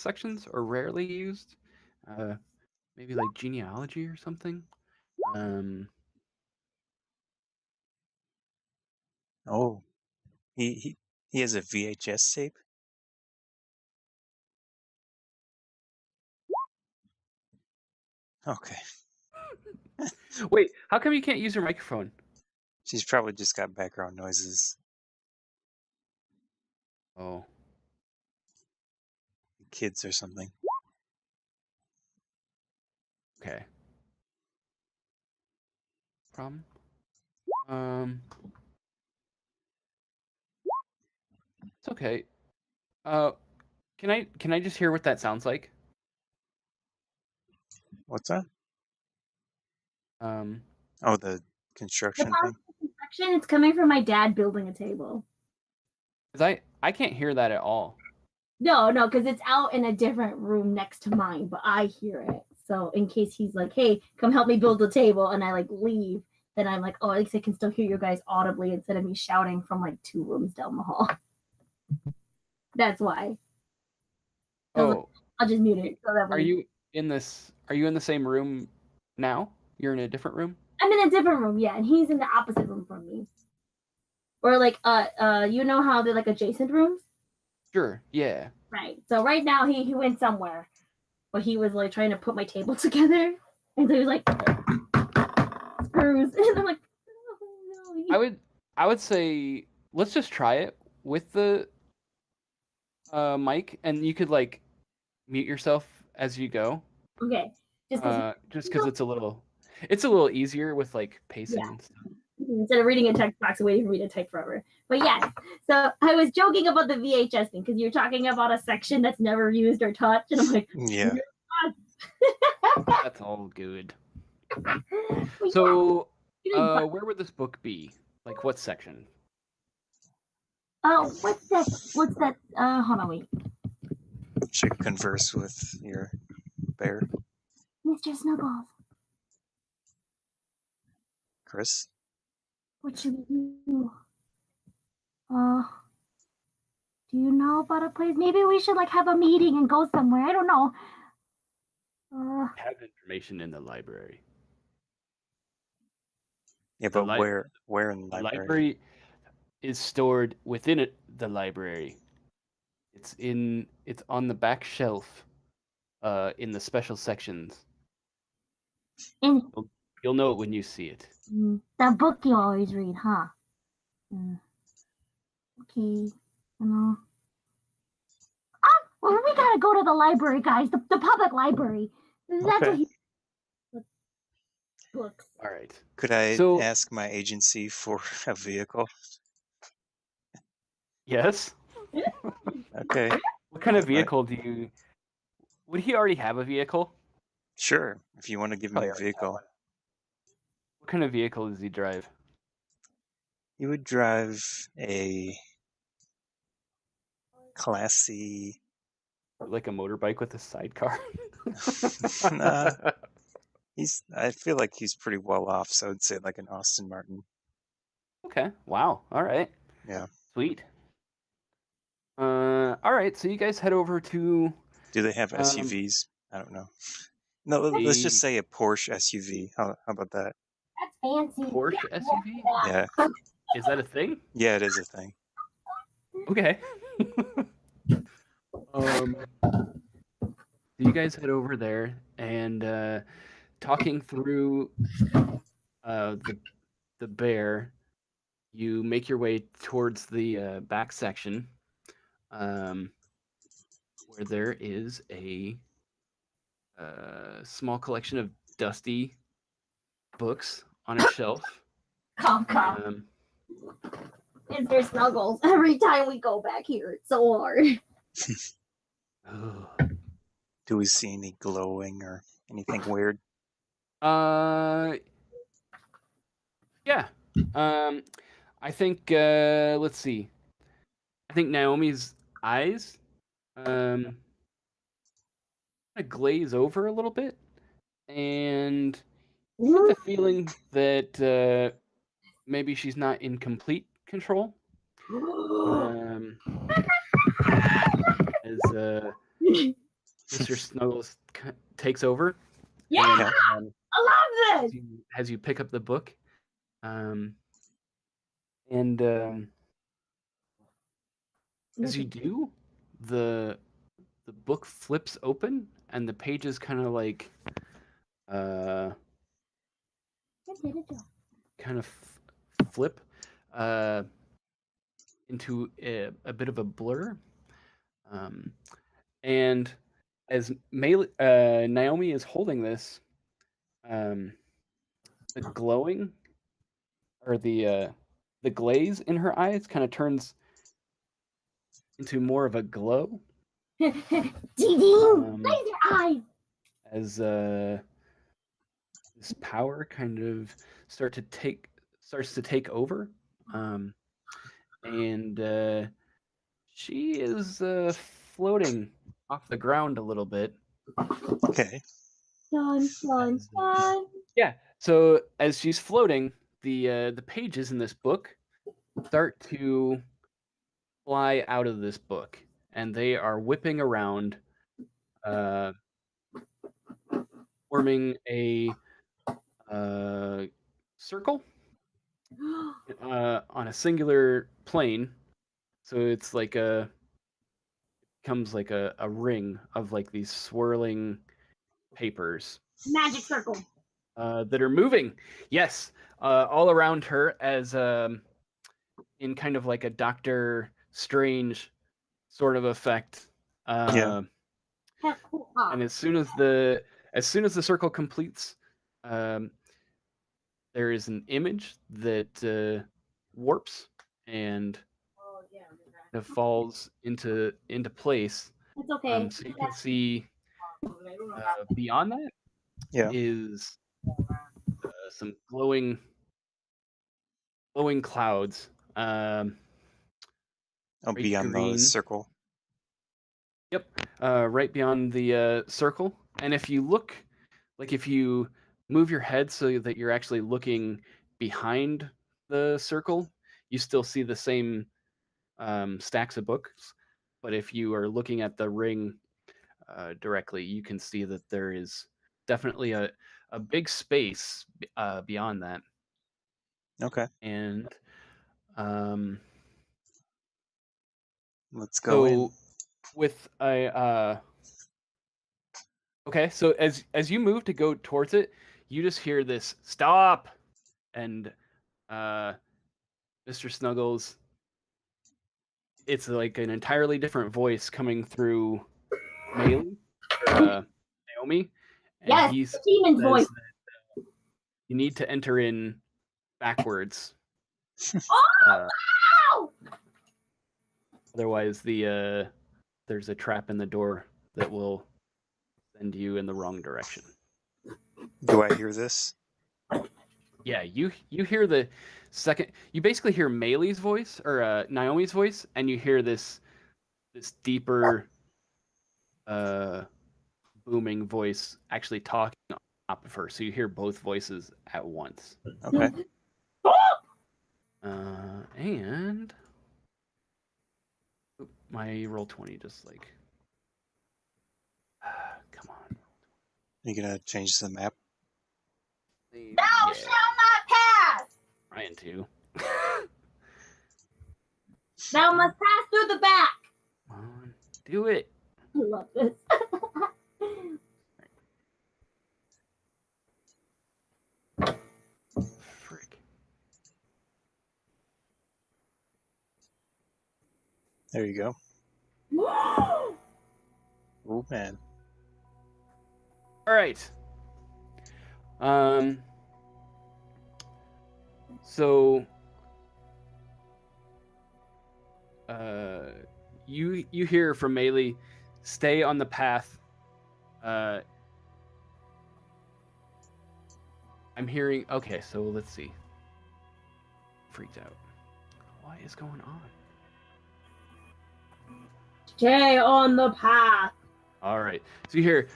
sections or rarely used. Uh, maybe like genealogy or something. Um, Oh, he has a VHS tape. Okay, Wait, how come you can't use your microphone? she's probably just got background noises. Oh, Kids or something. okay. Problem. Um, it's okay. Uh, can I just hear what that sounds like? What's that? Um, Oh, the The construction thing. section, it's coming from my dad building a table. 'cause I can't hear that at all. No, because it's out in a different room next to mine, but I hear it. So in case he's like, "Hey, come help me build the table," and I like leave, then I'm like, "Oh, at least I can still hear you guys audibly instead of me shouting from like 2 rooms down the hall." That's why. Oh, I'll just mute it so that are way. you in this? Are you in the same room now? You're in a different room? I'm in a different room, yeah, and he's in the opposite room from me. Or like, you know how they're like adjacent rooms? Sure. Yeah. Right. So right now he went somewhere, but he was like trying to put my table together, and so he was like screws, and I'm like, oh, no. I would say let's just try it with the mic, and you could like mute yourself as you go. Okay. Just because it's a little easier with like pacing Yeah. and stuff. Instead of reading a text box and waiting for me to type forever. But yes, so I was joking about the VHS thing because you're talking about a section that's never used or touched, and I'm like, Yeah. That's all good. So, where would this book be? Like, what section? What's that? Hold on, wait. Should converse with your bear, Mr. Snuggles, Chris. what should we do? Do you know about a place? Maybe we should like have a meeting and go somewhere. I don't know. Have information in the library. Yeah, but where in the The library? library is stored within the library. It's on the back shelf, in the special sections. And You'll know it when you see it. that book you always read, huh? Okay, you know. Well, we gotta go to the library, guys. The public library. That's Okay. Books. All right. Could I ask my agency for a vehicle? Yes. Okay. What kind of vehicle do you? Would he already have a vehicle? Sure. If you want to give me a vehicle. What kind of vehicle does he drive? He would drive a classy. Like a motorbike with a sidecar? Nah. I feel like he's pretty well off, so I'd say like an Aston Martin. Okay. Wow. All right. Yeah. Sweet. All right. So you guys head over to. Do they have SUVs? I don't know. No, let's just say a Porsche SUV. How about that? That's fancy. Porsche SUV? Yeah. Is that a thing? Yeah, it is a thing. Okay. You guys head over there and talking through the bear, you make your way towards the back section, where there is a small collection of dusty books on a shelf. Mr. Snuggles. Every time we go back here, it's so hard. Do we see any glowing or anything weird? Yeah. I think let's see. I think Naomi's eyes kind of glaze over a little bit, and you get the feeling that maybe she's not in complete control. As Mr. Snuggles takes over. Yeah, Yeah. And, I love this. as you pick up the book, and as you do, the book flips open, and the pages kind of like flip into a bit of a blur. And as Naomi is holding this, the glowing or the glaze in her eyes kind of turns into more of a glow Ding, laser eye. as this power kind of starts to take over, and she is floating off the ground a little bit. Okay. Dun dun dun. Yeah. So as she's floating, the pages in this book start to fly out of this book, and they are whipping around, uh, forming a circle on a singular plane. So it's like becomes like a ring of like these swirling papers Magic circle. that are moving. Yes, all around her as in kind of like a Doctor Strange sort of effect. Yeah. And as soon as the circle completes, um, there is an image that warps and that falls into place. It's okay. So you can see beyond that Yeah. is some glowing clouds. Oh, Bright beyond the green. circle. Yep, right beyond the circle. And if you look, like if you move your head so that you're actually looking behind the circle, you still see the same stacks of books. But if you are looking at the ring directly, you can see that there is definitely a big space beyond that. Okay. And Let's go in. with a okay, so as you move to go towards it, you just hear this stop, and Mr. Snuggles, it's like an entirely different voice coming through Naomi, Naomi, and Yes, he the demon's says voice. that you need to enter in backwards. Oh, wow! Otherwise, there's a trap in the door that will send you in the wrong direction. Do I hear this? Yeah, you hear the second. You basically hear Maylee's voice or Naomi's voice, and you hear this deeper, booming voice actually talking on top of her. So you hear both voices at once. Okay. And my roll 20 just like come on. Are you gonna change the map? Thou shalt not pass. Trying to. Thou must pass through the back. Come on, do it. I love this. Frick. There you go. Oh man. All right. So you hear from Maylee, stay on the path. I'm hearing. Okay, so let's see. Freaked out. What is going on? Stay on the path. All right. So you hear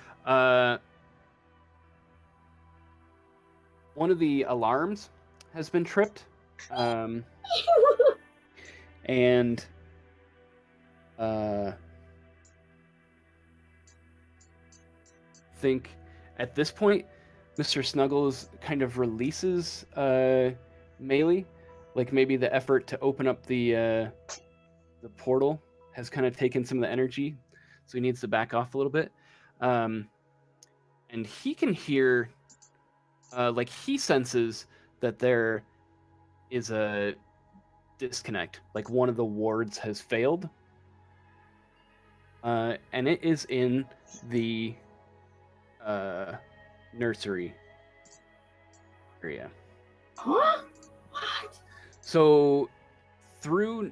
one of the alarms has been tripped, and think at this point, Mr. Snuggles kind of releases Melee, like maybe the effort to open up the portal has kind of taken some of the energy, so he needs to back off a little bit. And he can hear, like he senses that there is a disconnect, like one of the wards has failed. And it is in the nursery area. Huh? What? So through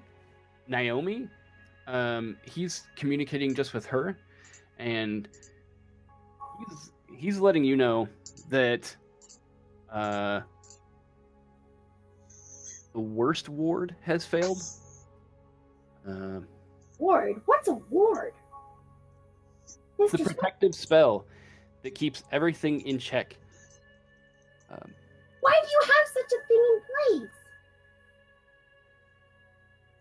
Naomi, he's communicating just with her, and he's letting you know that the worst ward has failed. Ward? What's a ward? It's a Mr. protective spell that keeps everything in check. Why do you have such a thing in place?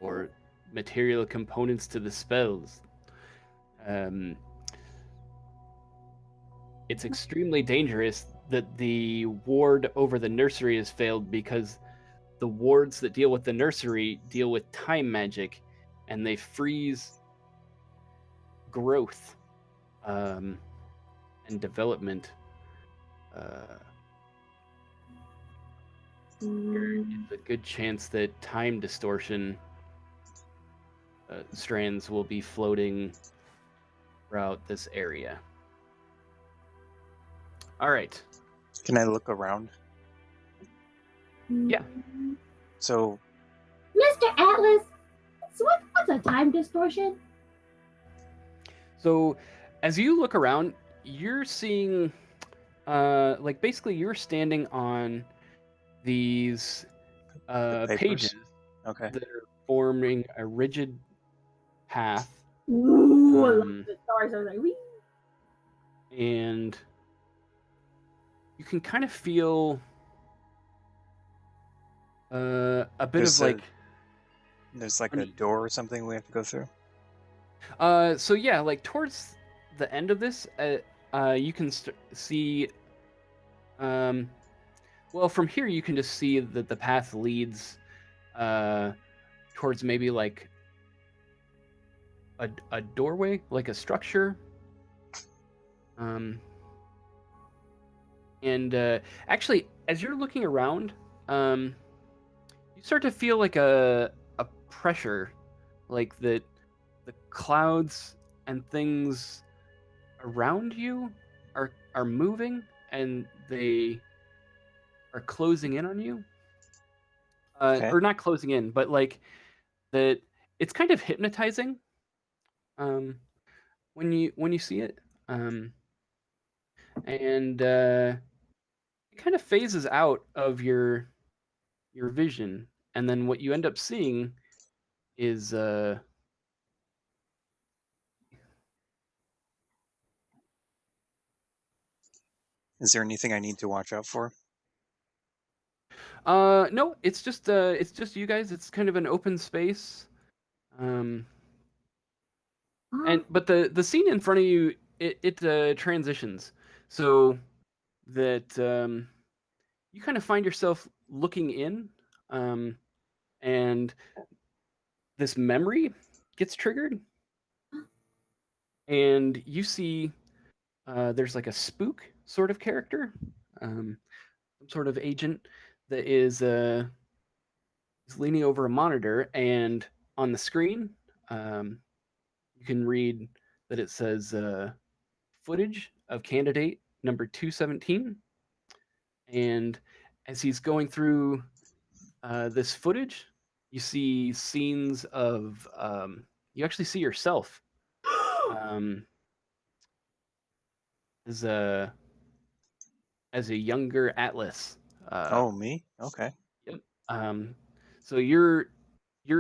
Or material components to the spells. It's extremely dangerous that the ward over the nursery has failed because the wards that deal with the nursery deal with time magic, and they freeze growth and development. There is a good chance that time distortion strands will be floating throughout this area. All right. Can I look around? Yeah. So, Mr. Atlas, what's a time distortion? So as you look around, you're seeing, like basically you're standing on these the papers? pages Okay. that are forming a rigid path. Ooh, I love the stars. I was like, wee. And you can kind of feel a bit There's of like There's like I a mean- door or something we have to go through? so yeah, like towards the end of this, you can see well, from here you can just see that the path leads towards maybe like a doorway, like a structure. And actually, as you're looking around, you start to feel like a pressure, like that the clouds and things around you are moving, and they are closing in on you. Okay. Or not closing in, but like that it's kind of hypnotizing when you see it. And it kind of phases out of your vision, and then what you end up seeing is Is there anything I need to watch out for? no, it's just you guys. It's kind of an open space. But the scene in front of you, it transitions so that you kind of find yourself looking in, and this memory gets triggered, and you see there's like a spook sort of character, some sort of agent that is leaning over a monitor, and on the screen you can read that it says footage of candidate number 217. And as he's going through this footage, you see scenes of you actually see yourself as a younger Atlas. Oh, me? Okay. Yep. So you're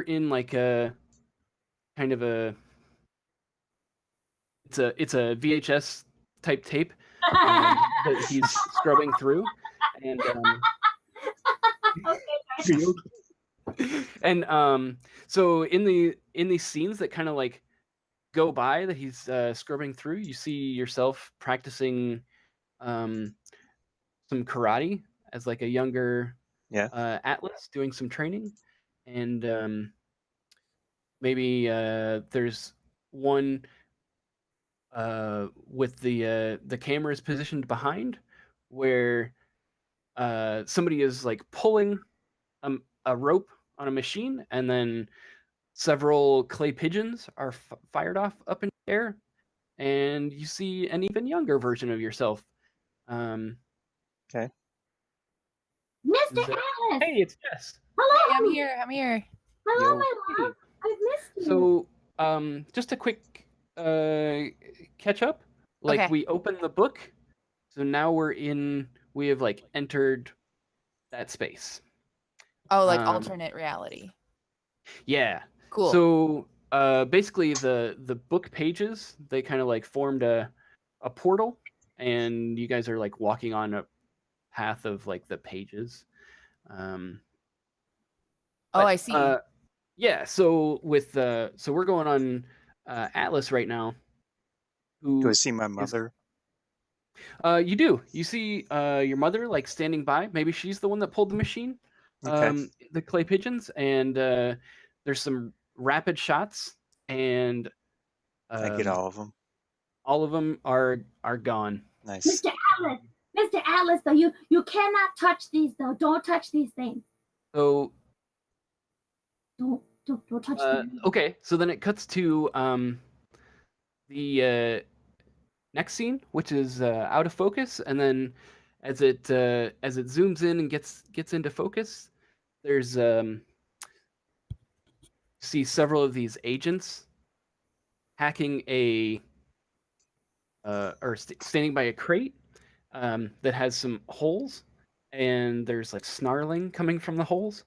in like a kind of a it's a VHS type tape that he's scrubbing through, and Okay. and so in these scenes that kind of like go by that he's scrubbing through, you see yourself practicing some karate as like a younger Yeah. Atlas doing some training, and maybe there's one with the cameras positioned behind where somebody is like pulling a rope on a machine, and then several clay pigeons are fired off up in the air, and you see an even younger version of yourself. Um, Okay. Mr. is, Atlas! hey, it's Jess. Hello! Hey, I'm here. I'm here. Hello, Yo. my Hey. love. I've missed you. So, just a quick catch up. Like Okay. we opened the book, so now we have like entered that space. Oh, like Um, alternate reality. Yeah. Cool. So basically the book pages, they kind of like formed a portal, and you guys are like walking on a path of like the pages. Um Oh, but, I see. yeah, so so we're going on Atlas right now. Do I Who see my is mother? you do. You see your mother like standing by. Maybe she's the one that pulled the machine. Okay. The clay pigeons, and there's some rapid shots, and I get all of them. all of them are gone. Nice. Mr. Atlas! Mr. Atlas, though, you cannot touch these, though. Don't touch these things. So Don't touch them. okay, so then it cuts to the next scene, which is out of focus, and then as it zooms in and gets into focus, there's see several of these agents hacking a standing by a crate that has some holes, and there's like snarling coming from the holes,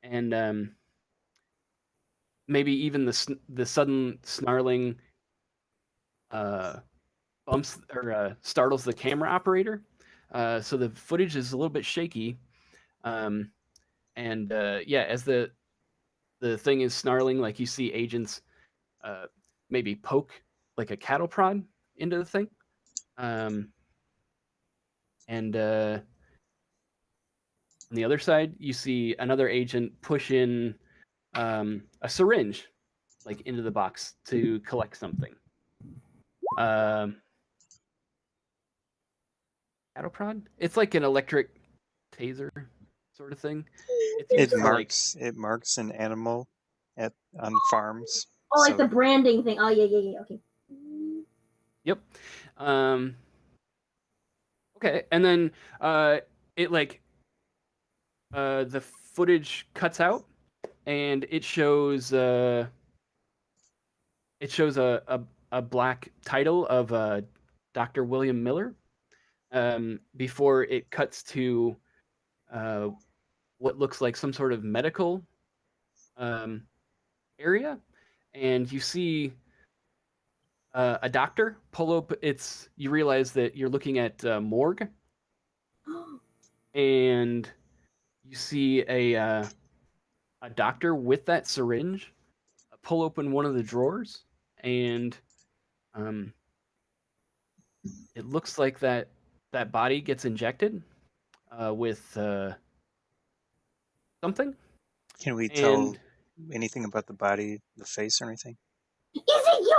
and maybe even the sudden snarling bumps or startles the camera operator. So the footage is a little bit shaky, and yeah, as the thing is snarling, like you see agents maybe poke like a cattle prod into the thing, and on the other side, you see another agent push in a syringe like into the box to collect something. Cattle prod? It's like an electric taser sort of thing. It's It used for like marks an animal on farms. Oh, like So the branding thing. Oh, yeah. Okay. yep. Okay, and then it like the footage cuts out, and it shows a black title of Dr. William Miller before it cuts to what looks like some sort of medical area, and you see a doctor pull up. You realize that you're looking at morgue, and you see a doctor with that syringe pull open one of the drawers, and it looks like that body gets injected with something. can we And tell anything about the body, the face, or anything? Is it you,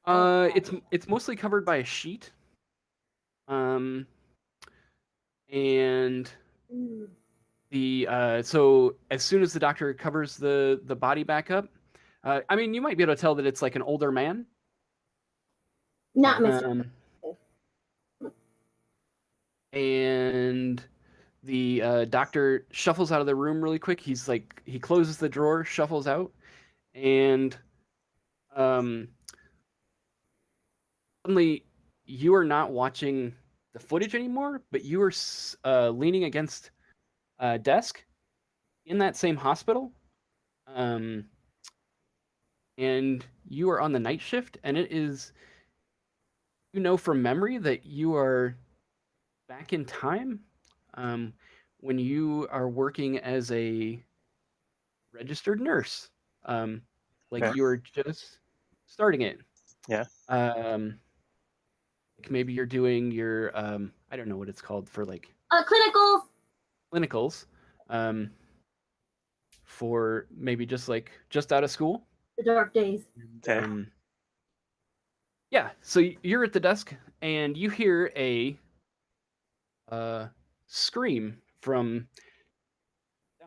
Atlas? it's mostly covered by a sheet. And so as soon as the doctor covers the body back up, I mean, you might be able to tell that it's like an older man. Not Mr. And the doctor shuffles out of the room really quick. He closes the drawer, shuffles out, and suddenly you are not watching the footage anymore, but you are leaning against a desk in that same hospital, and you are on the night shift, and it is, you know from memory that you are back in time when you are working as a registered nurse. Like Okay. you were just starting it. Yeah. Maybe you're doing your I don't know what it's called for like Clinicals. clinicals, for maybe just out of school. The dark days. Okay. Yeah, so you're at the desk and you hear a scream from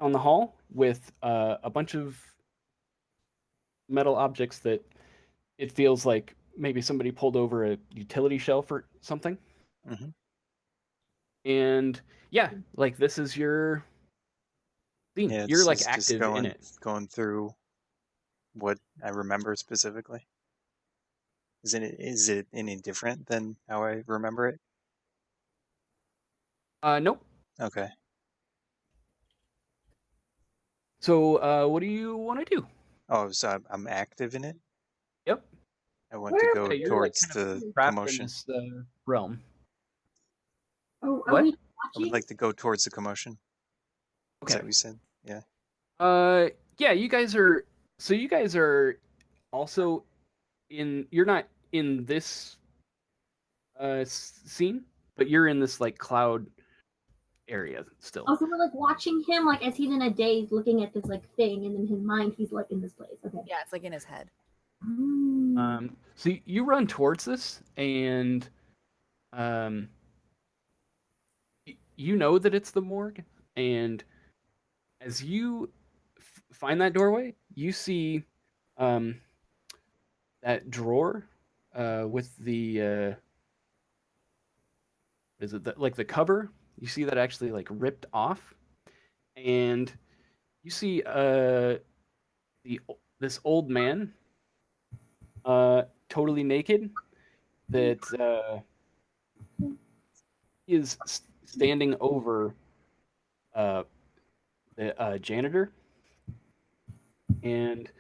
down the hall with a bunch of metal objects that it feels like maybe somebody pulled over a utility shelf or something. Mm-hmm. And yeah, like this is your scene. Yeah, You're like just active in it. going through what I remember specifically. Is it any different than how I remember it? Nope. Okay. So what do you want to do? Oh, so I'm active in it. Yep. I want to go Yeah, you're like towards kind of the trapped in commotion. this realm. Oh, are What? we I watching? would like to go towards the commotion. Is Okay. that what you said? Yeah. Yeah, you guys are. So you guys are also in. You're not in this scene, but you're in this like cloud area still. Also, we're like watching him, like as he's in a daze, looking at this like thing, and in his mind, he's like in this place. Okay. Yeah, it's like in his head. So you run towards this, and you know that it's the morgue, and as you find that doorway, you see that drawer with the is it like the cover? You see that actually like ripped off, and you see this old man totally naked that is standing over the janitor, and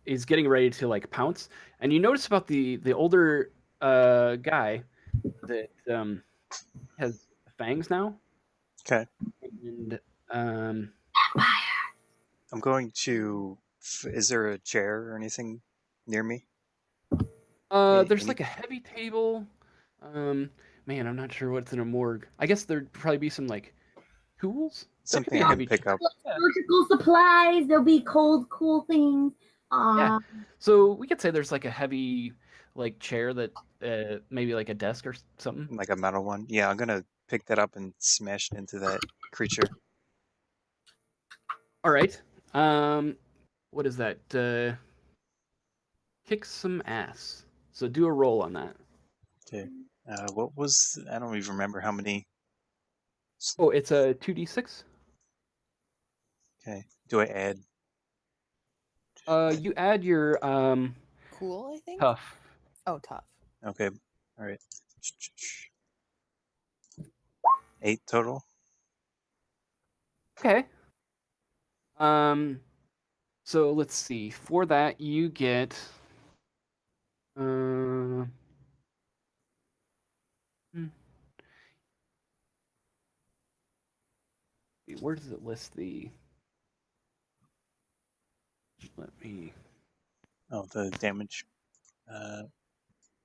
is getting ready to like pounce. And you notice about the older guy that has fangs now. Okay. And I'm going to. Is there a chair or anything near me? there's Any- like a heavy table. Man, I'm not sure what's in a morgue. I guess there'd probably be some like tools. There could be something a I can heavy pick up. Surgical supplies. There'll be cold, cool things. Yeah. So we could say there's like a heavy like chair that maybe like a desk or something. Like a metal one. Yeah, I'm gonna pick that up and smash it into that creature. All right. What is that? Kick some ass. So do a roll on that. Okay. What was? I don't even remember how many. Oh, it's a 2d6. Okay. Do I add? You add your Cool, I think. tough. Oh, tough. Okay. All right. 8 total. Okay. So let's see. For that, you get. Hmm. Where does it list the? Let me. Oh, the damage.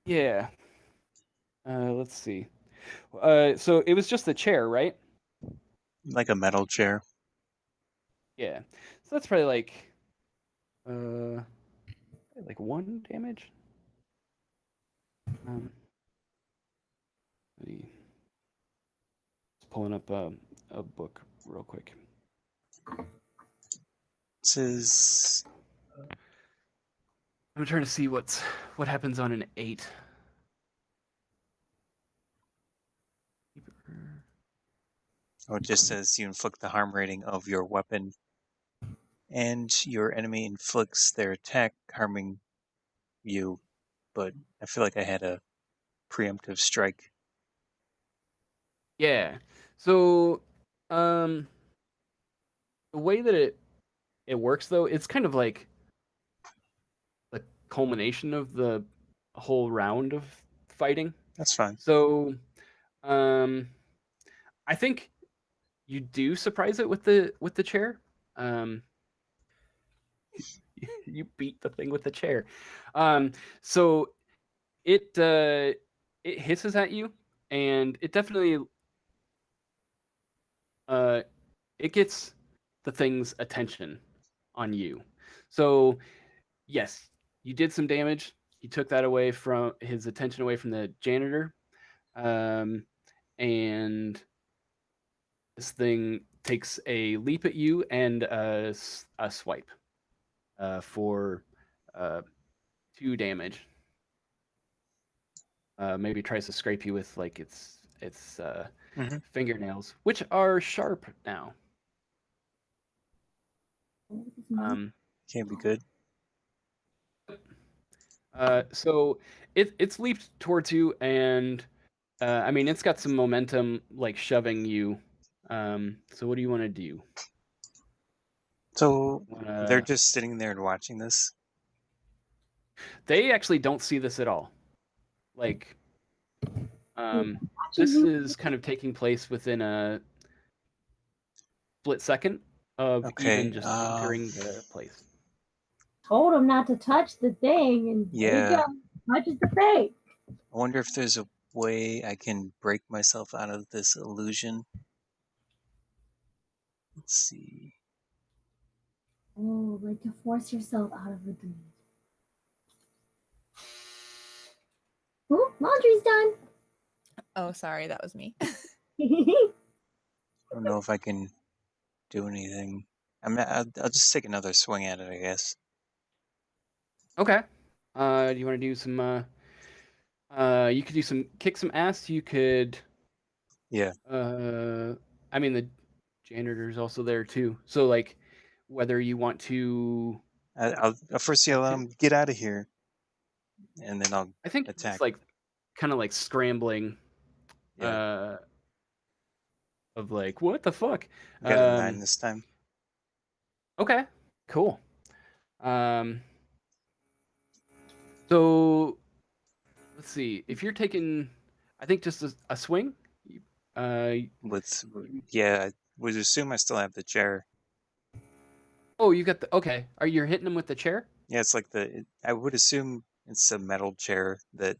Yeah. Let's see. So it was just the chair, right? Like a metal chair. Yeah. So that's probably like 1 damage. Let me just pulling up a book real quick. This is. I'm trying to see what happens on an 8. Oh, it just says you inflict the harm rating of your weapon, and your enemy inflicts their attack, harming you. But I feel like I had a preemptive strike. Yeah. So, the way that it works though, it's kind of like the culmination of the whole round of fighting. That's fine. So, I think you do surprise it with the chair. You beat the thing with the chair. So it hisses at you, and it definitely it gets the thing's attention on you. So yes, you did some damage. He took that away from his attention away from the janitor, and this thing takes a leap at you and a swipe for 2 damage. Maybe tries to scrape you with like its Mm-hmm. fingernails, which are sharp now. Can't be good. So it's leaped towards you, and I mean it's got some momentum, like shoving you. So what do you want to do? So Wanna... they're just sitting there and watching this. They actually don't see this at all. Like, this is kind of taking place within a split second of even Okay. just entering the place. Told him not to touch the thing, and there you Yeah. go. Touches the thing. I wonder if there's a way I can break myself out of this illusion. Let's see. Oh, like to force yourself out of the dream. Ooh, laundry's done. Oh, sorry, that was me. I don't know if I can do anything. I'll just take another swing at it, I guess. Okay. Do you want to do some? You could do kick some ass. You could. Yeah. I mean the janitor's also there too. So like, whether you want to. I'll first yell at him, "Get out of here!" And then I'll I think attack. it's like, kind of like scrambling. Yeah. Of like, what the fuck? I got a 9 this time. Okay, cool. So let's see. If you're taking, I think just a swing. I would assume I still have the chair. Oh, you got the okay. Are you hitting him with the chair? Yeah, it's like I would assume it's a metal chair that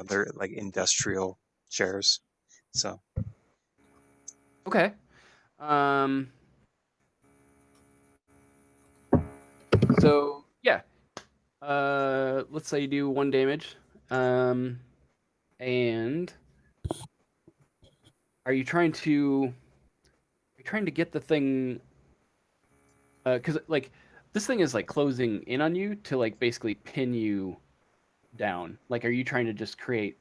they're like industrial chairs. So Okay. So yeah. Let's say you do 1 damage. And are you trying to get the thing? Because like this thing is like closing in on you to like basically pin you down. Like, are you trying to just create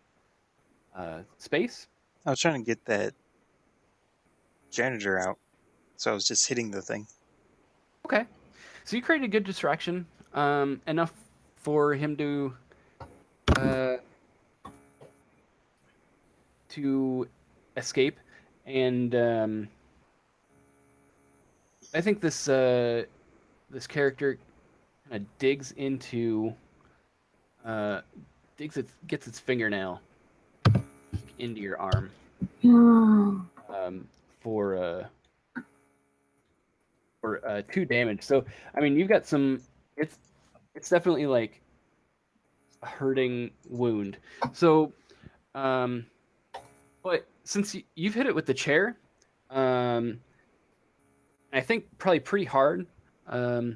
space? I was trying to get that janitor out, so I was just hitting the thing. Okay. So you created a good distraction, enough for him to escape, and I think this character kind of digs into gets its fingernail into your arm for 2 damage. So I mean, you've got some. It's definitely like a hurting wound. So, but since you've hit it with the chair, I think probably pretty hard. You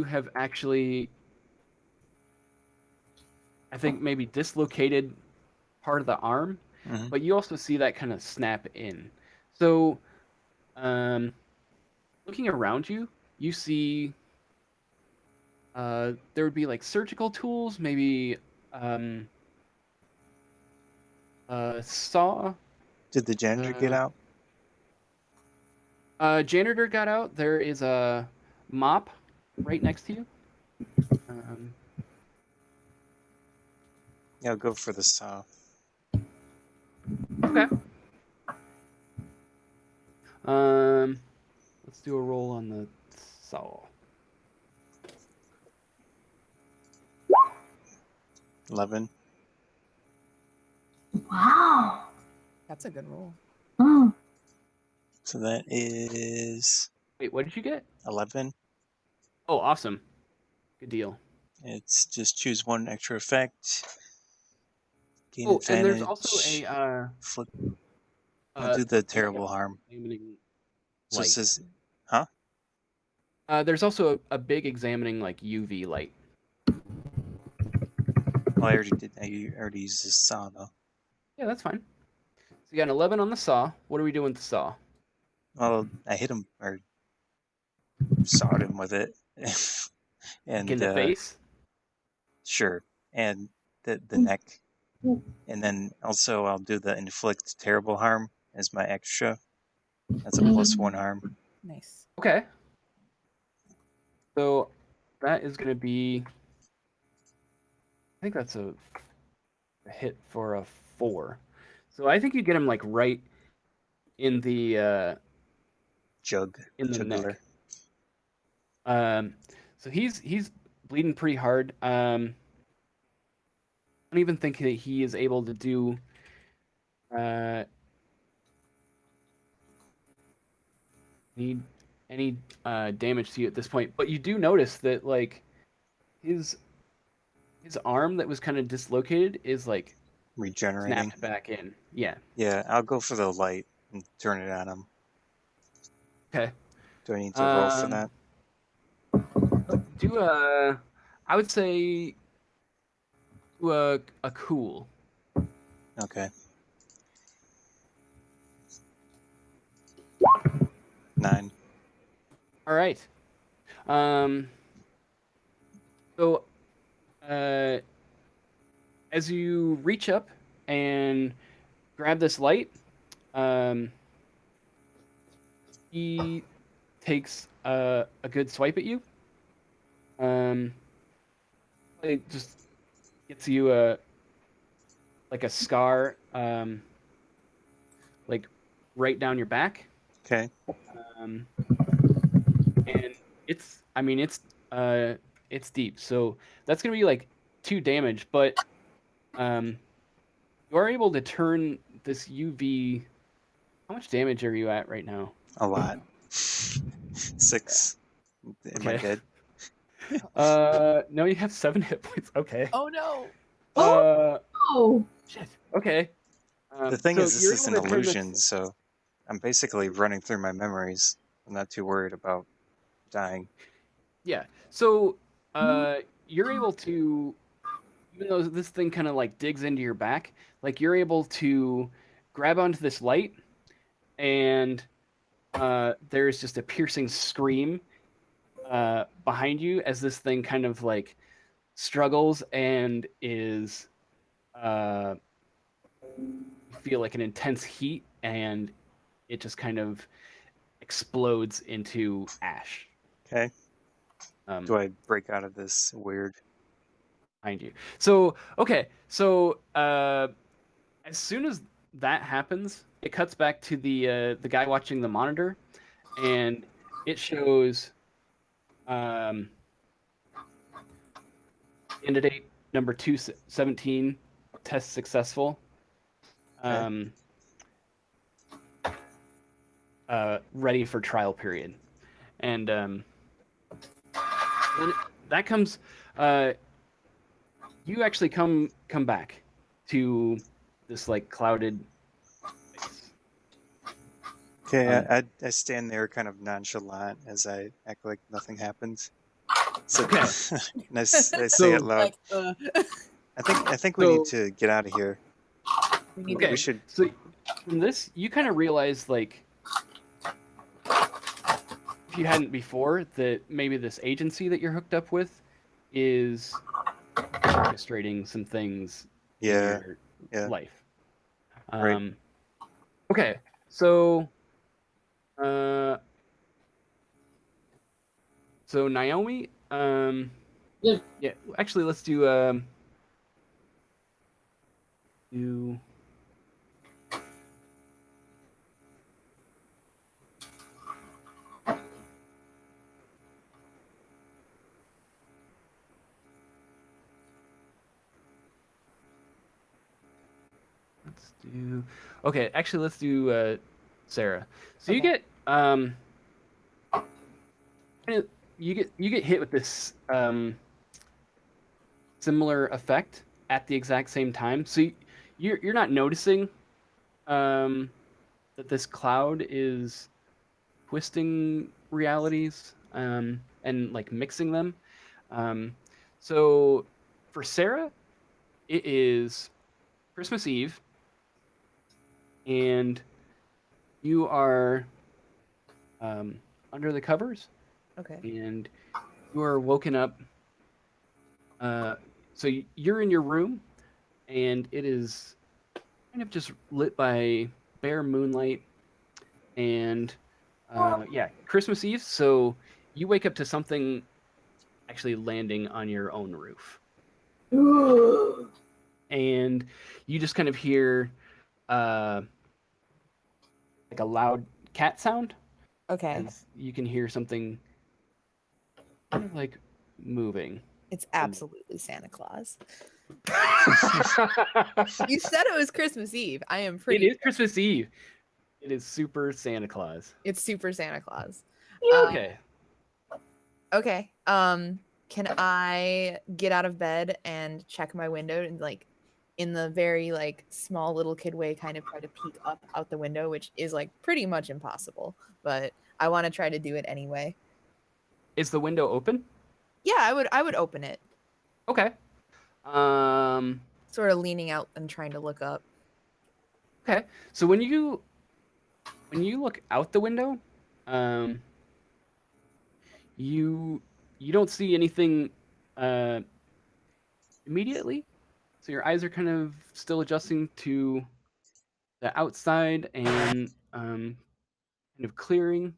have actually, I think, maybe dislocated part of the arm, Mm-hmm. but you also see that kind of snap in. So, looking around you, you see there would be like surgical tools, maybe saw. Did the janitor get out? Janitor got out. There is a mop right next to you. Yeah, I'll go for the saw. Okay. Let's do a roll on the saw. 11. Wow. That's a good roll. Oh. So that is Wait, what did you get? 11. Oh, awesome. Good deal. It's just choose one extra effect. Gain Oh, and there's advantage. also a Flip. I'll do the terrible harm. examining So it light. says, huh? There's also a big examining like UV light. Well, I already did. I already used this saw though. Yeah, that's fine. So you got an 11 on the saw. What are we doing with the saw? Well, I hit him or sawed him with it, Like in and the face? sure, and the neck, and then also I'll do the inflict terrible harm as my extra. That's a +1 harm. Nice. Okay. So that is going to be. I think that's a hit for a 4. So I think you get him like right in the Jugular. neck. So he's bleeding pretty hard. I don't even think that he is able to do need any damage to you at this point. But you do notice that like his arm that was kind of dislocated is like Regenerating. snapped back in. Yeah. Yeah, I'll go for the light and turn it on him. Okay. Do I need to roll for that? Do I would say do a cool. Okay. 9. All right. So as you reach up and grab this light, he takes a good swipe at you. It just gets you like a scar, like right down your back. Okay. And it's deep, so that's gonna be like 2 damage. But you are able to turn this UV. How much damage are you at right now? A lot. 6. Am I Okay. dead? No, you have 7 hit points. Okay. Oh no. Oh, Shit. Okay. The thing so is, this you're is able an to turn this- illusion, so I'm basically running through my memories. I'm not too worried about dying. Yeah. So you're able to, even though this thing kind of like digs into your back, like you're able to grab onto this light, and there's just a piercing scream behind you as this thing kind of like struggles and is you feel like an intense heat, and it just kind of explodes into ash. Okay. Do I break out of this weird? Behind you. So okay, so as soon as that happens, it cuts back to the guy watching the monitor, and it shows candidate number 217 test successful. Okay. Ready for trial period, and then that comes. You actually come back to this like clouded place. Okay, I stand there kind of nonchalant as I act like nothing happened. So, Okay. and I say it loud. Like, I think we need to get out of here. we need Okay. We should. So from this, you kind of realize, like, if you hadn't before, that maybe this agency that you're hooked up with is orchestrating some things Yeah. in your Yeah. life. Right. Okay, so Naomi, Yeah. yeah, actually, let's do okay, actually, let's do Sarah. So you Okay. get you get hit with this similar effect at the exact same time. So you're not noticing that this cloud is twisting realities and like mixing them. So for Sarah, it is Christmas Eve, and you are under the covers, Okay. and you are woken up. So you're in your room, and it is kind of just lit by bare moonlight, and yeah, Christmas Eve. So you wake up to something actually landing on your own roof, and you just kind of hear like a loud cat sound, Okay. as you can hear something kind of like moving. It's absolutely Santa Claus. You said it was Christmas Eve. I am It pretty. is Christmas Eve. It is super Santa Claus. It's super Santa Claus. Okay. Okay. Can I get out of bed and check my window and like in the very like small little kid way kind of try to peek up out the window, which is like pretty much impossible, but I want to try to do it anyway. Is the window open? Yeah, I would open it. Okay. Sort of leaning out and trying to look up. Okay. So when you look out the window, you don't see anything immediately. So your eyes are kind of still adjusting to the outside and kind of clearing,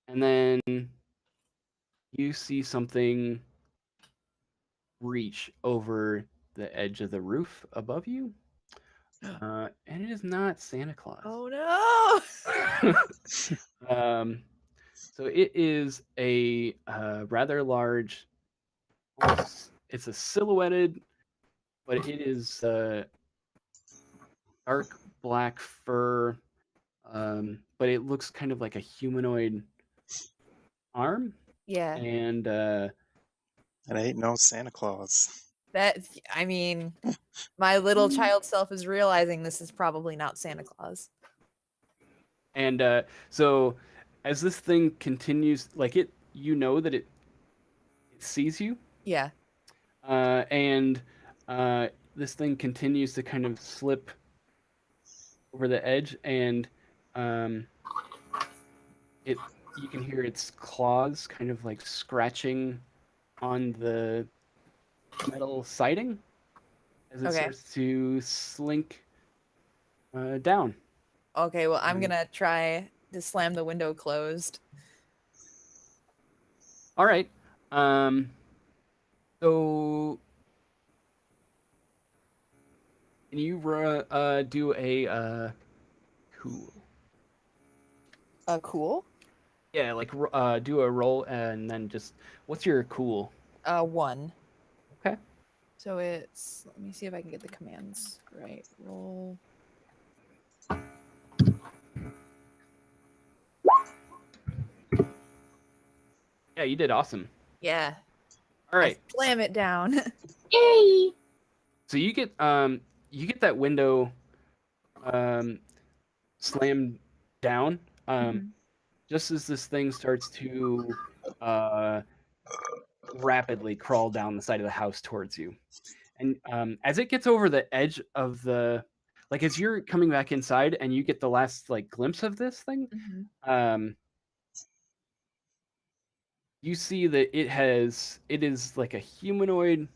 and then you see something reach over the edge of the roof above you, and it is not Santa Claus. Oh no! So it is a rather large. It's a silhouetted, but it is dark black fur. But it looks kind of like a humanoid arm, Yeah. and It ain't no Santa Claus. I mean, my little child self is realizing this is probably not Santa Claus. and so as this thing continues, like you know that it sees you, Yeah. and this thing continues to kind of slip over the edge, and you can hear its claws kind of like scratching on the metal siding as it Okay. starts to slink down. Okay, well, I'm gonna try to slam the window closed. All right. So can you do a cool? Cool. Yeah, like do a roll and then just what's your cool? 1. Okay. So it's, let me see if I can get the commands right. Roll. Yeah, you did awesome. Yeah. All right. I slam it down. Yay! So you get that window slammed down just as this thing starts to rapidly crawl down the side of the house towards you. And as it gets over the edge of the, like as you're coming back inside and you get the last like glimpse of this thing, you see that it is like a humanoid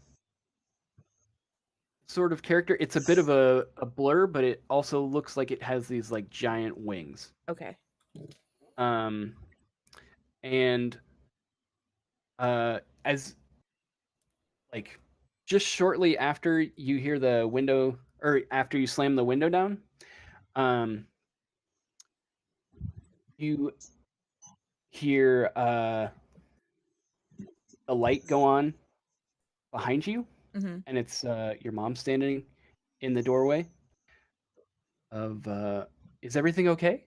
sort of character. It's a bit of a blur, but it also looks like it has these like giant wings. Okay. And as like just shortly after you hear the window, or after you slam the window down, you hear a light go on behind you, and it's your mom standing in the doorway of is everything okay?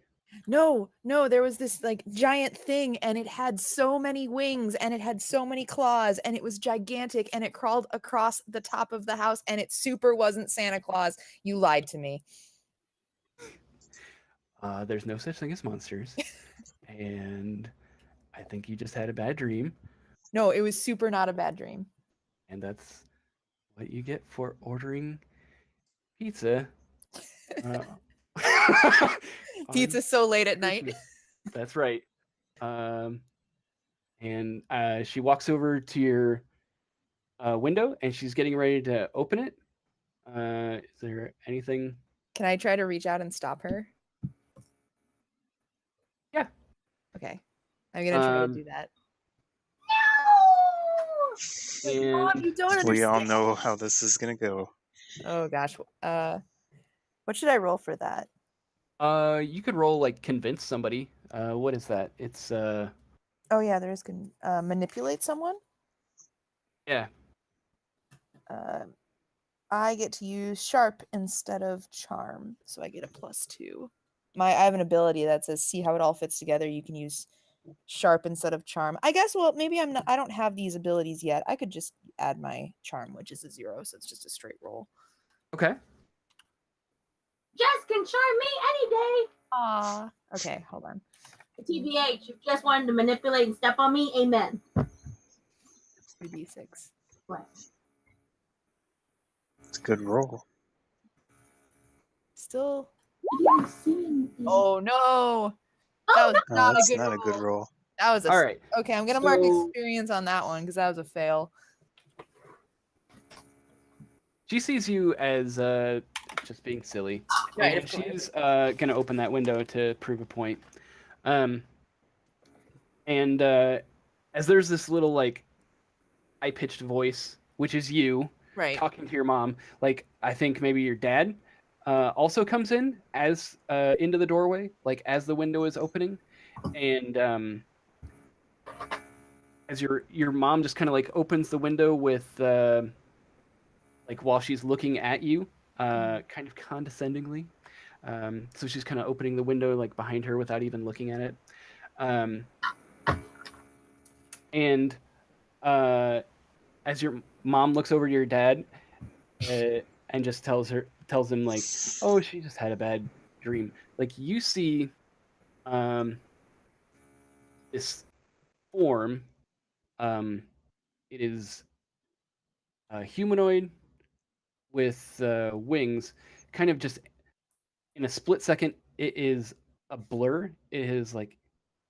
No, there was this like giant thing and it had so many wings and it had so many claws and it was gigantic and it crawled across the top of the house and it super wasn't Santa Claus. You lied to me. There's no such thing as monsters. And I think you just had a bad dream. No, it was super not a bad dream. And that's what you get for ordering pizza. Pizza so late at night. Christmas. That's right. And she walks over to your window and she's getting ready to open it. Is there anything? Can I try to reach out and stop her? Yeah. Okay. I'm gonna try to do that. No! And Mom, you don't understand. We all know how this is gonna go. Oh gosh. What should I roll for that? you could roll like convince somebody. What is that? It's Oh yeah, there's manipulate someone. yeah. I get to use sharp instead of charm, so I get a +2. I have an ability that says see how it all fits together. You can use sharp instead of charm. I guess. Well, maybe I don't have these abilities yet. I could just add my charm, which is a 0, so it's just a straight roll. Okay. Jess can charm me any day. Ah. Okay, hold on. TBH, you just wanted to manipulate and step on me. Amen. 3d6. What? It's a good roll. Still. I didn't see anything. Oh no. Oh, That was no! not That's a good not roll. a good roll. That was a. All right. Okay, I'm gonna mark So- experience on that one because that was a fail. She sees you as just being silly. Right, And of course. she's gonna open that window to prove a point. And as there's this little like high-pitched voice, which is you Right. talking to your mom, like I think maybe your dad also comes in as into the doorway, like as the window is opening, and as your mom just kind of like opens the window with like while she's looking at you, kind of condescendingly. So she's kind of opening the window like behind her without even looking at it. And as your mom looks over to your dad and just tells him like, oh, she just had a bad dream. Like you see this form. It is humanoid with wings, kind of just in a split second. It is a blur. It is like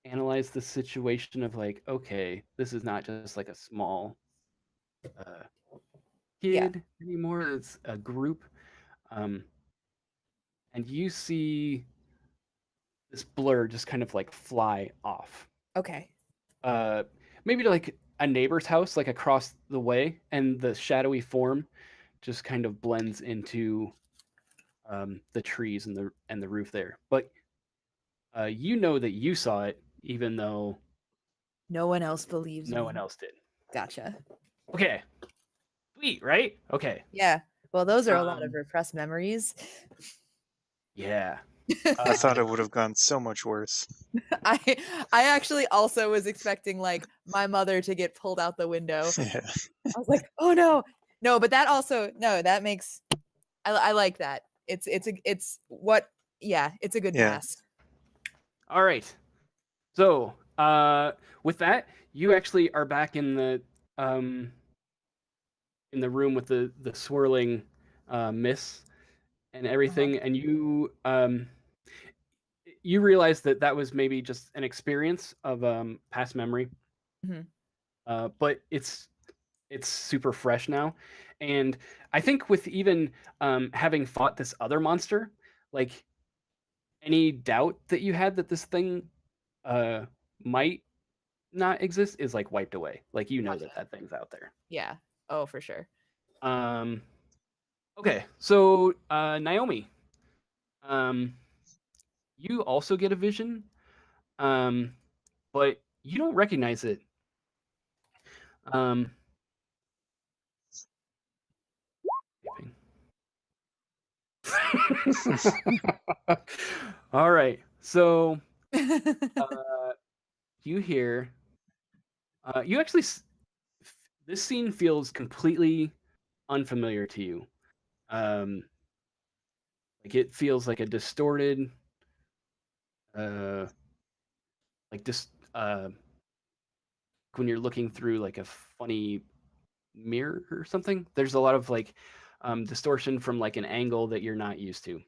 analyze the situation of like, okay, this is not just like a small kid anymore. It's a group, and you see this blur just kind of like fly off. Okay. Maybe to like a neighbor's house, like across the way, and the shadowy form just kind of blends into the trees and the roof there. But you know that you saw it, even though No one else believes no me. one else did. Gotcha. Okay. Sweet, right? Okay. Yeah. Well, those are a lot of Um, repressed memories. Yeah. I thought it would have gone so much worse. I actually also was expecting like my mother to get pulled out the window. Yeah. I was like, oh no, but that also that makes I like that. It's a good Yeah. pass. All right. So, with that, you actually are back in the room with the swirling mists and everything, and you realize that was maybe just an experience of past memory, Mhm. but it's super fresh now, and I think with even having fought this other monster, like any doubt that you had that this thing might not exist is like wiped away. Like you know Gotcha. that thing's out there. Yeah. Oh, for sure. Okay, so Naomi, you also get a vision, but you don't recognize it. Um, All right. So you hear. You actually. This scene feels completely unfamiliar to you. Like it feels like a distorted, like just when you're looking through like a funny mirror or something. There's a lot of like distortion from like an angle that you're not used to.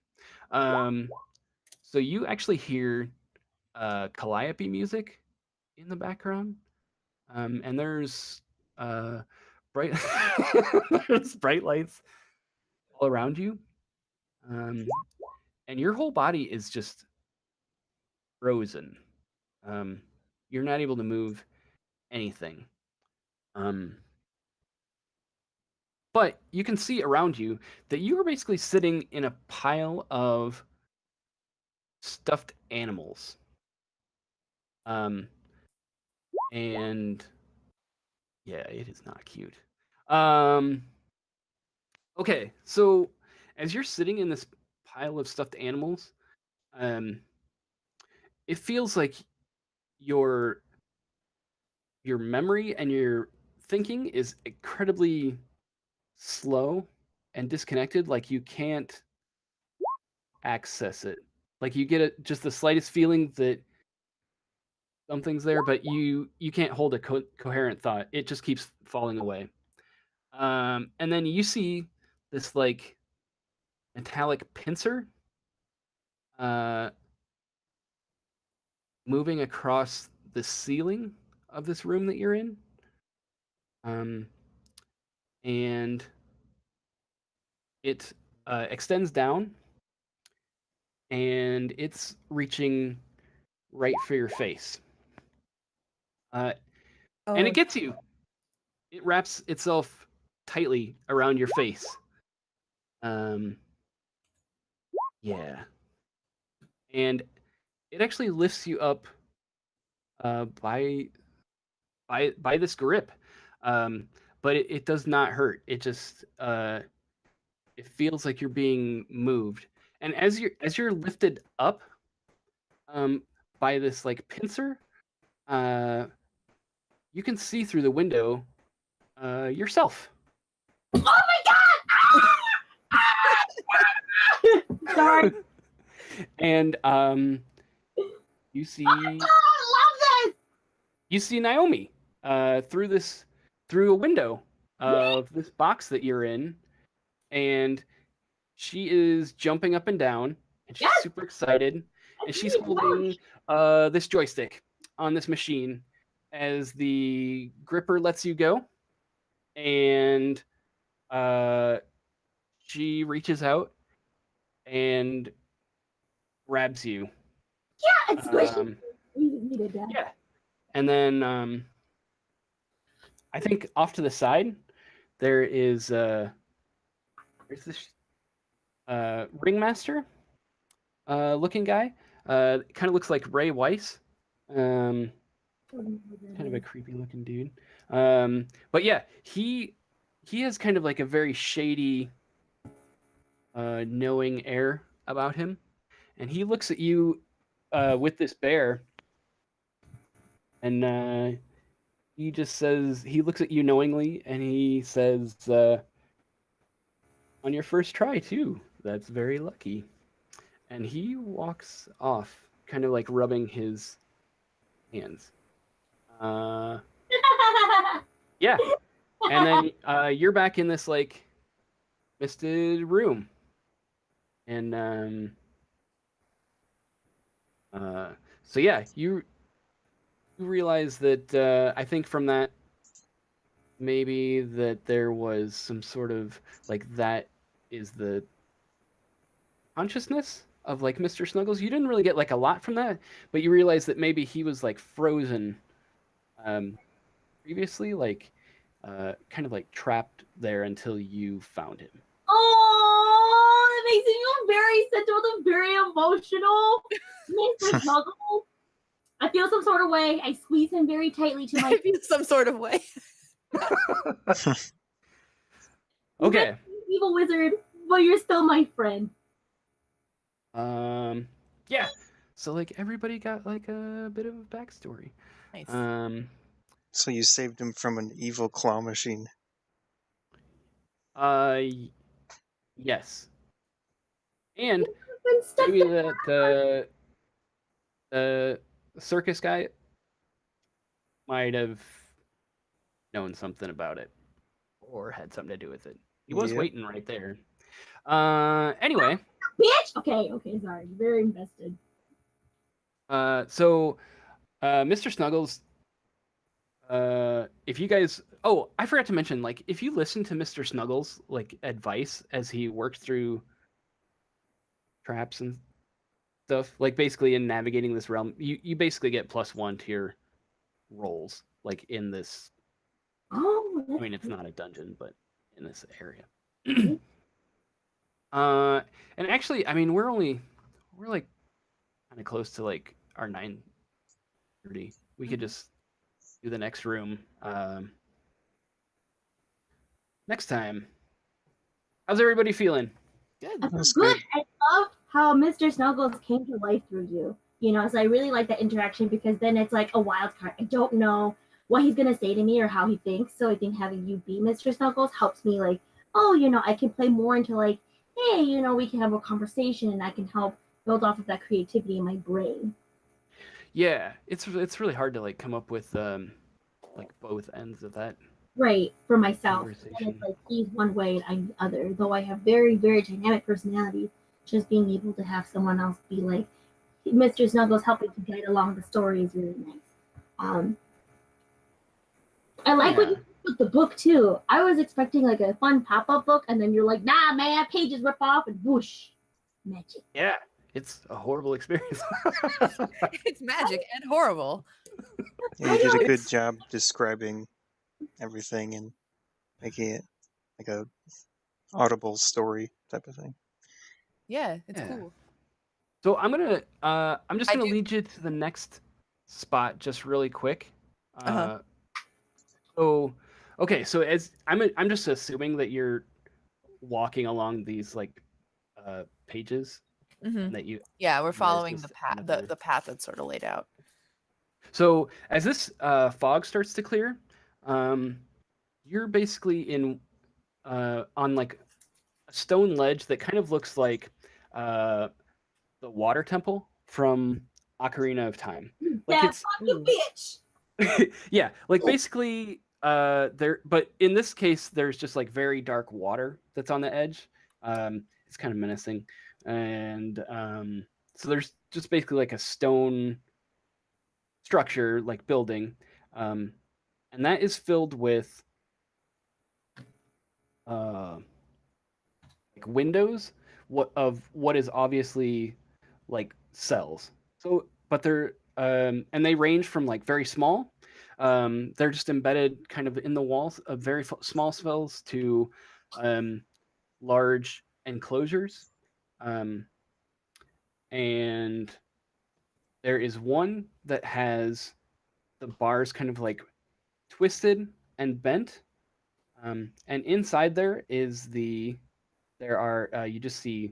So you actually hear calliope music in the background, and there's bright there's bright lights all around you, and your whole body is just frozen. You're not able to move anything. But you can see around you that you are basically sitting in a pile of stuffed animals. And yeah, it is not cute. Okay, so as you're sitting in this pile of stuffed animals, it feels like your memory and your thinking is incredibly slow and disconnected. Like you can't access it. Like you get just the slightest feeling that something's there, but you can't hold a coherent thought. It just keeps falling away. And then you see this like metallic pincer moving across the ceiling of this room that you're in. And it extends down, and it's reaching right for your face. And it gets you. It wraps itself tightly around your face. Yeah. And it actually lifts you up by this grip. But it does not hurt. It just it feels like you're being moved. And as you're lifted up by this like pincer, you can see through the window yourself. Oh my god! Sorry. And you see I love this! you see Naomi through a window of this box that you're in, and she is jumping up and down, and she's super excited, and she's holding this joystick on this machine as the gripper lets you go, and she reaches out and grabs you. Yeah, it's squishy. We needed that. Yeah. And then I think off to the side there is there's this ringmaster looking guy. Kind of looks like Ray Weiss. Kind of a creepy looking dude. But yeah, he has kind of like a very shady knowing air about him. And he looks at you with this bear, and he just says, he looks at you knowingly, and he says, on your first try too. That's very lucky. And he walks off, kind of like rubbing his hands. Yeah. And then you're back in this like misted room. And so yeah, you realize that I think from that maybe that there was some sort of like that is the consciousness of like Mr. Snuggles. You didn't really get like a lot from that, but you realize that maybe he was like frozen previously, like kind of like trapped there until you found him. Oh, it makes me feel very sentimental, very emotional. Mr. Snuggles. I feel some sort of way. I squeeze him very tightly to my. I feel some sort of way. Okay. Evil wizard, but you're still my friend. Yeah. So like everybody got like a bit of a backstory. Nice. So you saved him from an evil claw machine. Yes. And Been stuck maybe there. that the circus guy might have known something about it or had something to do with it. He was Yep. waiting right there. Anyway, Bitch. Okay, sorry. Very invested. so Mr. Snuggles, if you guys, oh, I forgot to mention, like, if you listen to Mr. Snuggles' like advice as he worked through traps and stuff, like basically in navigating this realm, you basically get +1 to your rolls, like in this. Oh, I mean, it's not a dungeon, but in this area. Mhm. And actually, I mean, we're like kind of close to like our 9:30. We could just do the next room next time. How's everybody feeling? Good. That's good. good. I love how Mr. Snuggles came to life through you. You know, so I really like that interaction because then it's like a wild card. I don't know what he's gonna say to me or how he thinks. So I think having you be Mr. Snuggles helps me like, oh, you know, I can play more into like, hey, you know, we can have a conversation and I can help build off of that creativity in my brain. Yeah, it's really hard to like come up with like both ends of that Right, for myself. And conversation. it's like he's one way and I'm the other. Though I have very, very dynamic personalities, just being able to have someone else be like Mr. Snuggles helping to guide along the story is really nice. I like what you Yeah. did with the book too. I was expecting like a fun pop-up book, and then you're like, nah, man, pages rip off and whoosh, magic. Yeah, it's a horrible experience. It's magic and horrible. Yeah, you did a good job describing everything and making it like a audible story type of thing. Yeah, it's Yeah. cool. So I'm just I gonna do- lead you to the next spot just really quick. Uh-huh. So okay, so as I'm just assuming that you're walking along these like pages hmm and that Yeah, we're you guys following the just path, kind of the path that's sort of laid out. So as this fog starts to clear, you're basically in on like a stone ledge that kind of looks like uh, the water temple from Ocarina of Time. Like That it's fucking bitch. yeah, like basically there, but in this case, there's just like very dark water that's on the edge. It's kind of menacing, and so there's just basically like a stone structure, like building, um, and that is filled with like windows what is obviously like cells. So, but they're and they range from like very small. They're just embedded kind of in the walls of very small cells to um, large enclosures. Um, and there is one that has the bars kind of like twisted and bent. And inside there are you just see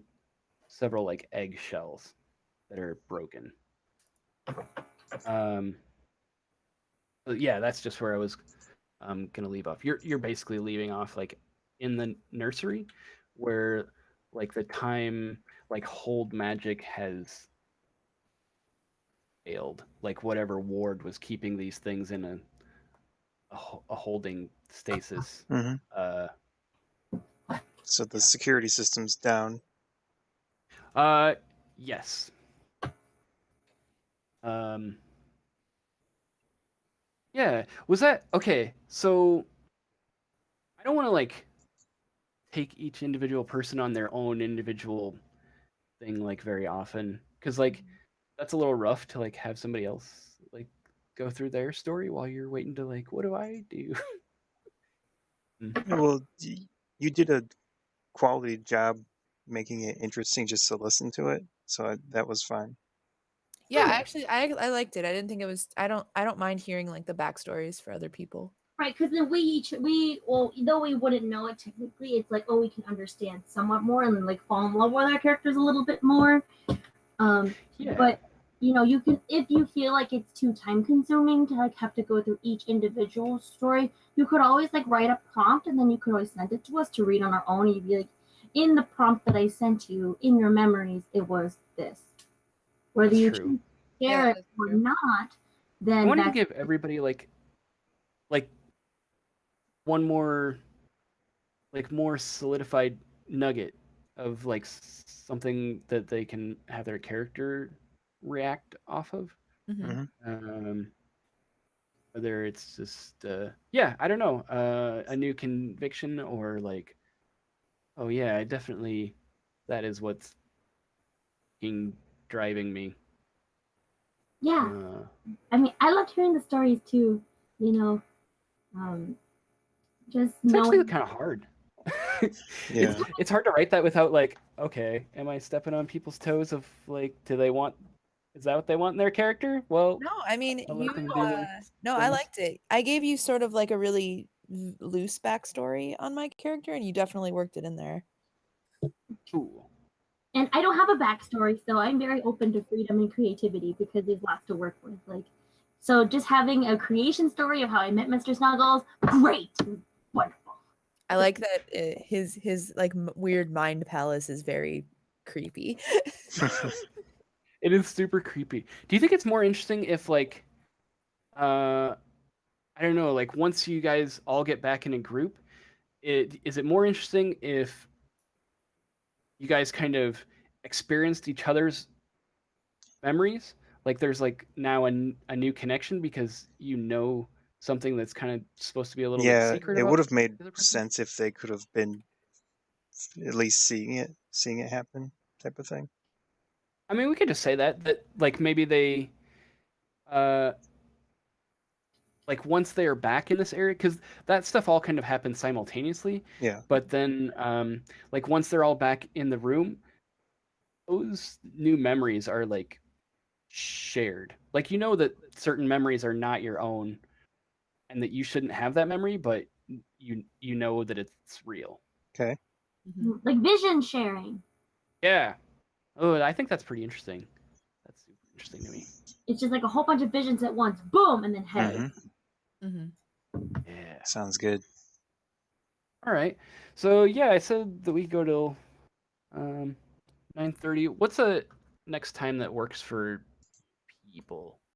several like egg shells that are broken. Um, but yeah, that's just where I was gonna leave off. You're basically leaving off like in the nursery where like the time like hold magic has failed. Like whatever ward was keeping these things in a holding stasis. hmm Uh, So the security system's down. uh, yes. Um, yeah. Was that okay? So I don't want to like take each individual person on their own individual thing like very often because like that's a little rough to like have somebody else like go through their story while you're waiting to like what do I do. Yeah, well, you did a quality job making it interesting just to listen to it, so that was fine. Yeah, I liked it. I didn't think it was. I don't mind hearing like the backstories for other people. Right, because then well, though we wouldn't know it technically, it's like, oh, we can understand somewhat more and then like fall in love with our characters a little bit more. Yeah. But you know, you can, if you feel like it's too time consuming to like have to go through each individual story, you could always like write a prompt and then you could always send it to us to read on our own. And you'd be like, in the prompt that I sent you, in your memories, it was this. Whether That's you true. choose to Yeah, share it that's or true. not, I then wanted to that's give everybody like one more more solidified nugget of like something that they can have their character react off of. Mhm. hmm Um, whether it's just yeah, I don't know, a new conviction or like, oh yeah, I definitely that is what's driving me. yeah. Uh, I mean, I loved hearing the stories too. You know, um, just it's actually knowing. kind of hard. Yeah. It's hard to write that without like, okay, am I stepping on people's toes of like, do they want? Is that what they want in their character? Well, No, I mean I'll you. let them do their No, I things. liked it. I gave you sort of like a really loose backstory on my character, and you definitely worked it in there. Cool. And I don't have a backstory, so I'm very open to freedom and creativity because there's lots to work with. Like, so just having a creation story of how I met Mr. Snuggles, great, wonderful. I like that his like weird mind palace is very creepy. It is super creepy. Do you think it's more interesting if like, I don't know, like once you guys all get back in a group, is it more interesting if you guys kind of experienced each other's memories? Like there's like now a new connection because you know something that's kind of supposed to be a little bit Yeah, secret it about would have made the other person. sense if they could have been at least seeing it happen, type of thing. I mean, we could just say that like maybe they uh like once they are back in this area, because that stuff all kind of happens simultaneously, Yeah. but then like once they're all back in the room, those new memories are like shared. Like you know that certain memories are not your own and that you shouldn't have that memory, but you know that it's real. Okay. Mhm. Like vision sharing. Yeah. Oh, I think that's pretty interesting. That's super interesting to me. It's just like a whole bunch of visions at once, boom, and then headache. hmm Mhm. Yeah. Sounds good. All right. So yeah, I said that we go till 9:30. What's a next time that works for people?